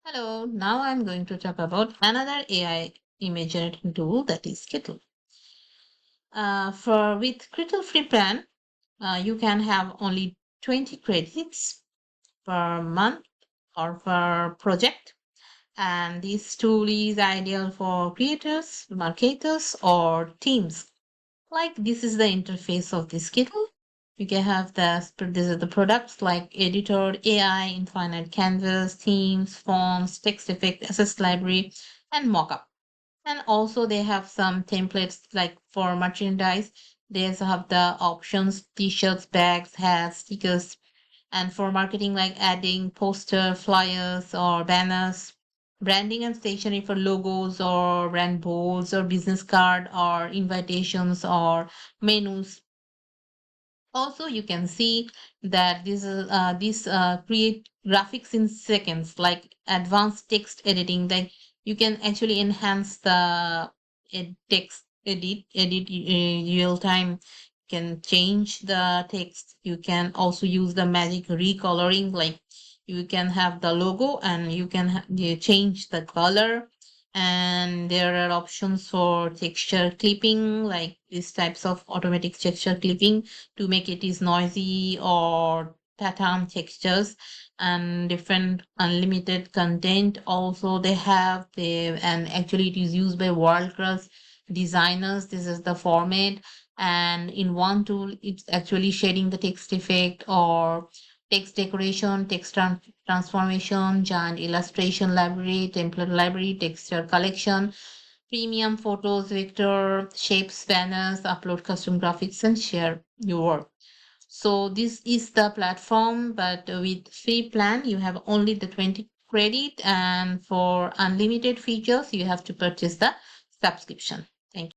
Hello, now I'm going to talk about another AI image generating tool that is Kittl. For with Kittl free plan, you can have only 20 credits per month or per project. And this tool is ideal for creators, marketers, or teams. Like this is the interface of this Kittl. You can have these are the products like editor, AI, infinite canvas, themes, fonts, text effect, assist library, and mockup. And also they have some templates like for merchandise. They also have the options, t-shirts, bags, hats, stickers, and for marketing like adding poster, flyers, or banners, branding and stationery for logos or brand boards or business card or invitations or menus. Also you can see that this create graphics in seconds, like advanced text editing, like you can actually enhance the text edit real time, can change the text. You can also use the magic recoloring, like you can have the logo and you can you change the color. And there are options for texture clipping, like these types of automatic texture clipping to make it is noisy or pattern textures. And different unlimited content also they have they, and actually it is used by world class designers. This is the format, and in one tool it's actually shading the text effect or text decoration, transformation, giant illustration library, template library, texture collection, premium photos, vector, shapes, banners, upload custom graphics, and share your work. So this is the platform, but with free plan, you have only the 20 credit, and for unlimited features, you have to purchase the subscription. Thank you.